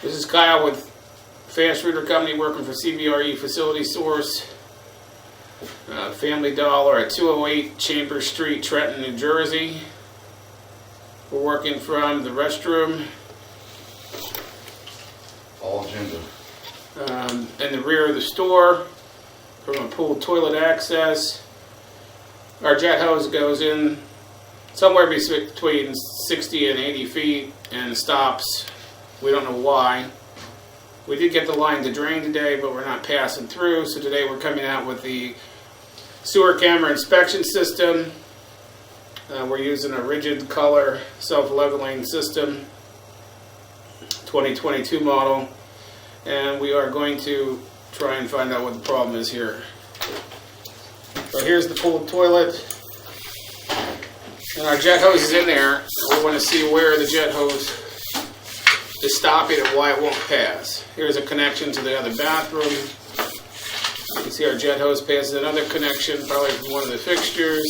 This is Kyle with Fast Router Company working for CBRE Facility Source, Family Dollar at 208 Chambers Street, Trenton, New Jersey. We're working from the restroom. All agenda. In the rear of the store, from a pool toilet access. Our jet hose goes in somewhere between 60 and 80 feet and stops. We don't know why. We did get the line to drain today, but we're not passing through. So today we're coming out with the sewer camera inspection system. We're using a rigid color self-leveling system, 2022 model. And we are going to try and find out what the problem is here. So here's the pool toilet. And our jet hose is in there. We want to see where the jet hose is stopping and why it won't pass. Here's a connection to the other bathroom. You can see our jet hose passes another connection, probably from one of the fixtures.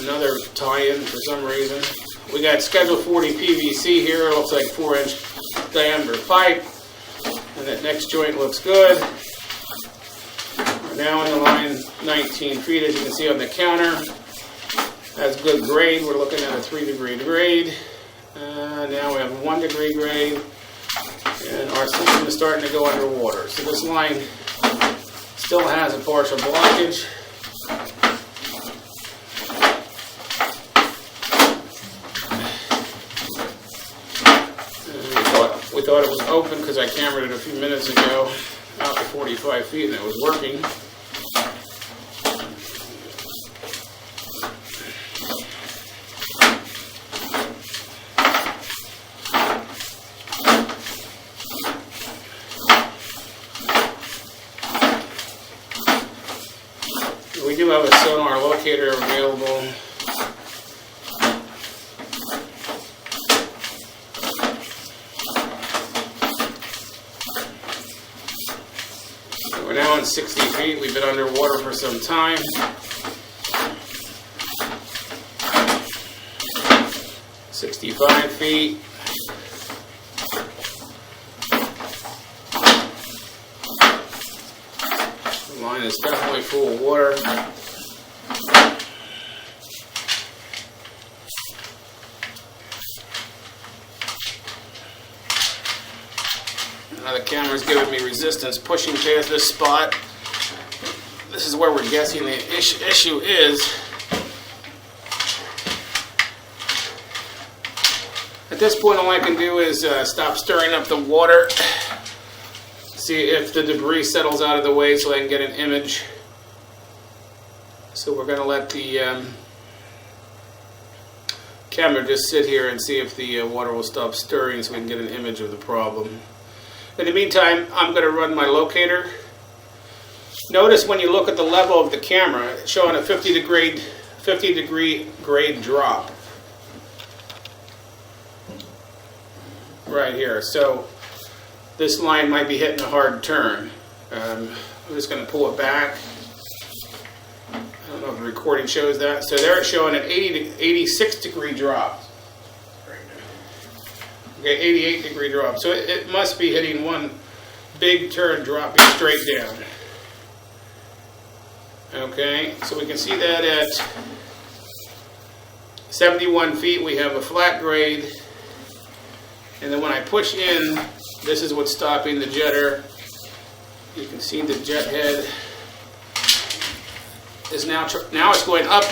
Another tie-in for some reason. We got Schedule 40 PVC here. It looks like 4-inch diameter pipe. And that next joint looks good. We're now in the line 19 feet, as you can see on the counter. That's good grade. We're looking at a 3-degree grade. Now we have a 1-degree grade. And our system is starting to go underwater. So this line still has a partial blockage. We thought it was open because I cambered it a few minutes ago out to 45 feet and it was working. We do have a sonar locator available. We're now on 60 feet. We've been underwater for some time. $65 feet. The line is definitely full of water. Now the camera's giving me resistance pushing past this spot. This is where we're guessing the issue is. At this point, all I can do is stop stirring up the water, see if the debris settles out of the way so I can get an image. So we're going to let the camera just sit here and see if the water will stop stirring so we can get an image of the problem. In the meantime, I'm going to run my locator. Notice when you look at the level of the camera, it's showing a 50 degree grade drop. Right here. So this line might be hitting a hard turn. I'm just going to pull it back. I don't know if the recording shows that. So there it's showing an 86 degree drop. Okay, 88 degree drop. So it must be hitting one big turn dropping straight down. Okay, so we can see that at 71 feet we have a flat grade. And then when I push in, this is what's stopping the jetter. You can see the jet head is now it's going up,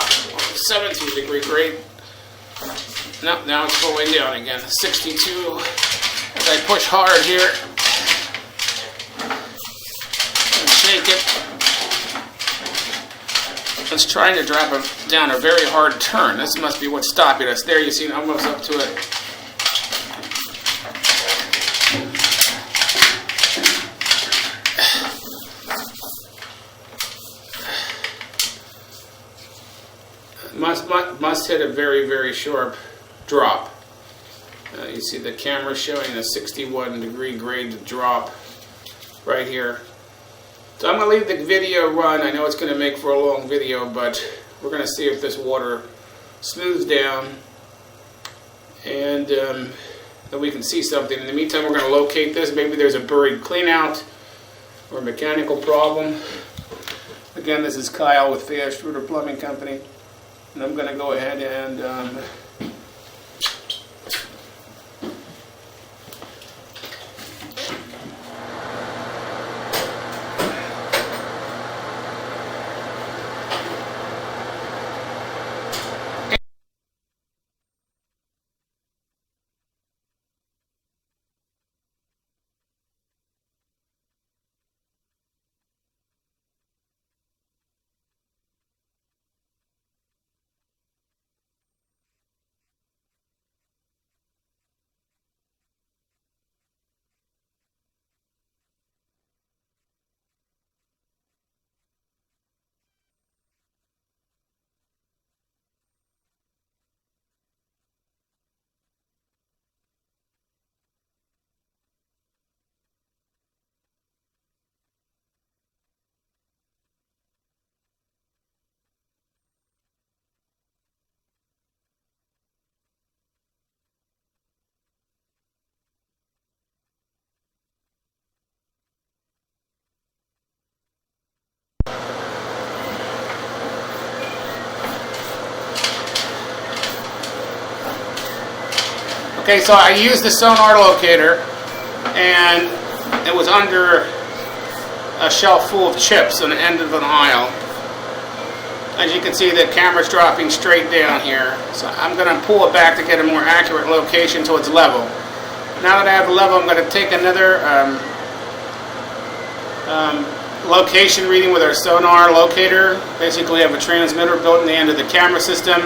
17 degree grade. No, now it's going down again, 62. As I push hard here and shake it, it's trying to drop down a very hard turn. This must be what's stopping us. There you see, almost up to it. Must hit a very, very sharp drop. You see the camera showing a 61 degree grade drop right here. So I'm going to leave the video run. I know it's going to make for a long video, but we're going to see if this water smooths down. And that we can see something. In the meantime, we're going to locate this. Maybe there's a buried cleanout or a mechanical problem. Again, this is Kyle with Fdo Plumbing Company, and I'm going to go ahead and okay, so I used the sonar locator, and it was under a shelf full of chips on the end of an aisle. As you can see, the camera's dropping straight down here, so I'm going to pull it back to get a more accurate location so it's level. Now that I have a level, I'm going to take another location reading with our sonar locator. Basically, I have a transmitter built in the end of the camera system,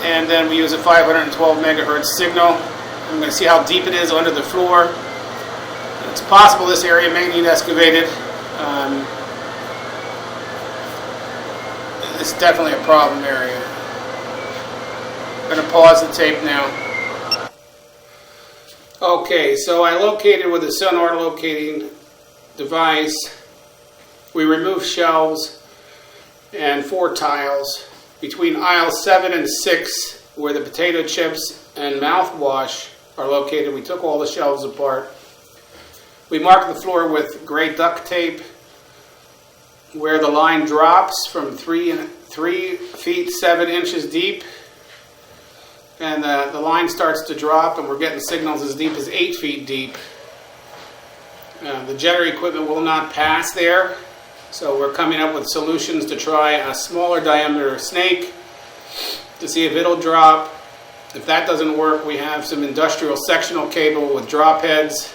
and then we use a 512 megahertz signal. I'm going to see how deep it is under the floor. It's possible this area may need excavated. It's definitely a problem area. I'm going to pause the tape now. Okay, so I located with the sonar locating device. We removed shelves and 4 tiles. Between aisles 7 and 6, where the potato chips and mouthwash are located, we took all the shelves apart. We marked the floor with gray duct tape where the line drops from 3 feet 7 inches deep, and the line starts to drop, and we're getting signals as deep as 8 feet deep. The jetter equipment will not pass there, so we're coming up with solutions to try a smaller diameter snake to see if it'll drop. If that doesn't work, we have some industrial sectional cable with drop heads.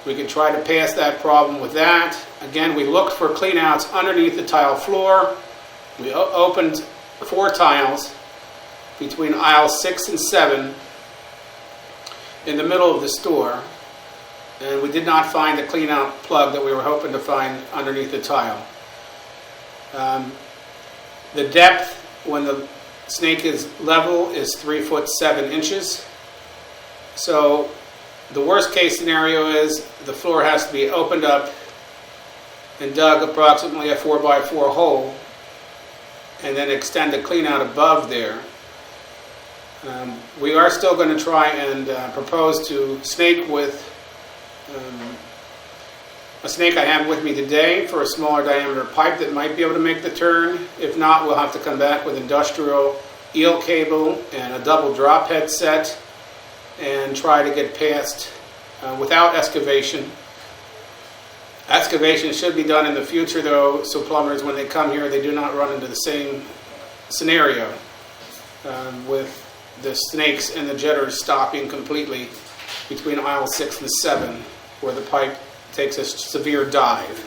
We can try to pass that problem with that. Again, we looked for cleanouts underneath the tile floor. We opened 4 tiles between aisles 6 and 7 in the middle of the store, and we did not find the cleanout plug that we were hoping to find underneath the tile. The depth when the snake is level is 3 foot 7 inches. So the worst case scenario is the floor has to be opened up and dug approximately a 4x4 hole, and then extend the cleanout above there. We are still going to try and propose to snake with a snake I have with me today for a smaller diameter pipe that might be able to make the turn. If not, we'll have to come back with industrial eel cable and a double drop head set and try to get past without excavation. Excavation should be done in the future, though, so plumbers, when they come here, they do not run into the same scenario with the snakes and the jetters stopping completely between aisle 6 and 7, where the pipe takes a severe dive.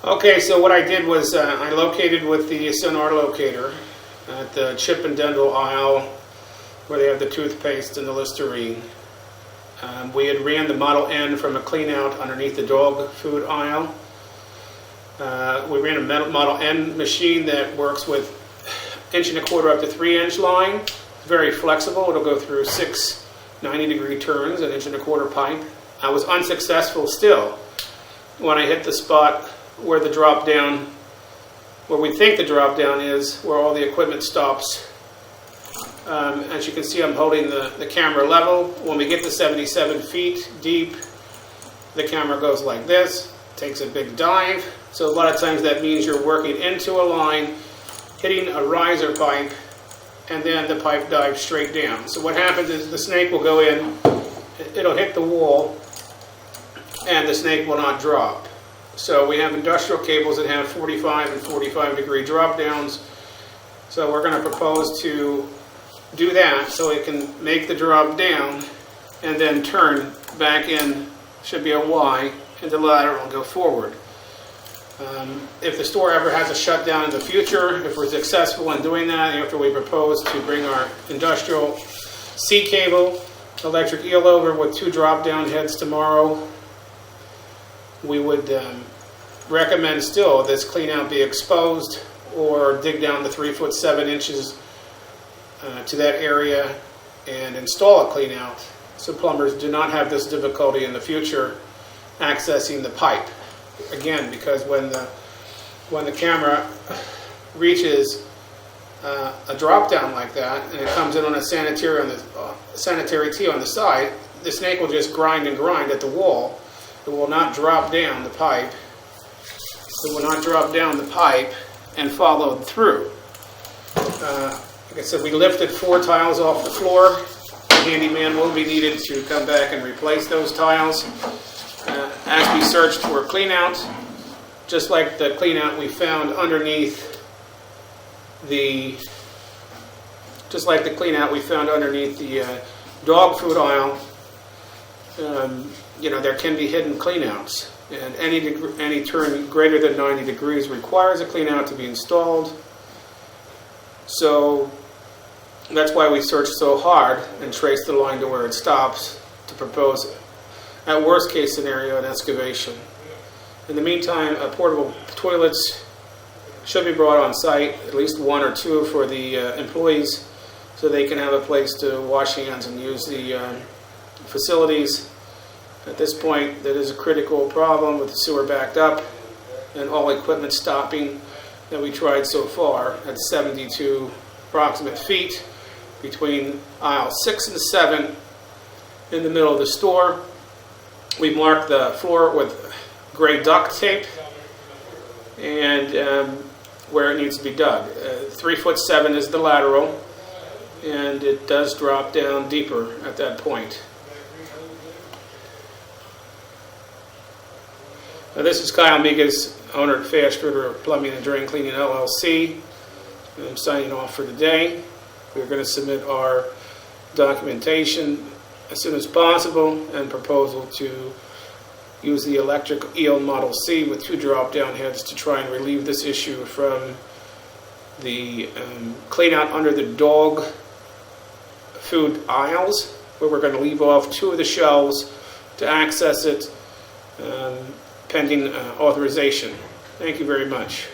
Okay, so what I did was I located with the sonar locator at the chip and dental aisle where they have the toothpaste and the Listerine. We had ran the Model N from a clean out underneath the dog food aisle. We ran a Model N machine that works with 1.25 inch up to 3 inch line. Very flexible. It'll go through 6 90-degree turns, an 1.25 inch pipe. I was unsuccessful still when I hit the spot where the drop down, where we think the drop down is, where all the equipment stops. As you can see, I'm holding the camera level. When we get to 77 feet deep, the camera goes like this, takes a big dive. So a lot of times that means you're working into a line, hitting a riser pipe, and then the pipe dives straight down. So what happens is the snake will go in, it'll hit the wall, and the snake will not drop. So we have industrial cables that have 45 and 45 degree drop downs. So we're going to propose to do that so it can make the drop down and then turn back in, should be a Y, into lateral and go forward. If the store ever has a shutdown in the future, if we're successful in doing that, after we propose to bring our industrial C cable electric eel over with 2 drop down heads tomorrow, we would recommend still this clean out be exposed or dig down to 3 foot 7 inches to that area and install a clean out so plumbers do not have this difficulty in the future accessing the pipe. Again, because when the camera reaches a drop down like that and it comes in on a sanitary tee on the side, the snake will just grind and grind at the wall. It will not drop down the pipe. It will not drop down the pipe and follow through. Like I said, we lifted 4 tiles off the floor. The handyman will be needed to come back and replace those tiles. As we searched for a clean out, just like the clean out we found underneath the dog food aisle, there can be hidden clean outs, and any turn greater than 90 degrees requires a clean out to be installed. So that's why we searched so hard and traced the line to where it stops to propose, at worst case scenario, an excavation. In the meantime, portable toilets should be brought on site, at least 1 or 2 for the employees, so they can have a place to wash hands and use the facilities. At this point, that is a critical problem with the sewer backed up and all equipment stopping that we tried so far at 72 approximate feet between aisle 6 and 7 in the middle of the store. We marked the floor with gray duct tape and where it needs to be dug. 3 foot 7 is the lateral, and it does drop down deeper at that point. Now, this is Kyle Migas, owner at Fast River Plumbing and Drain Cleaning LLC. I'm signing off for today. We're going to submit our documentation as soon as possible and proposal to use the electric eel Model C with 2 drop-down heads to try and relieve this issue from the clean out under the dog food aisles, where we're going to leave off 2 of the shelves to access it pending authorization. Thank you very much.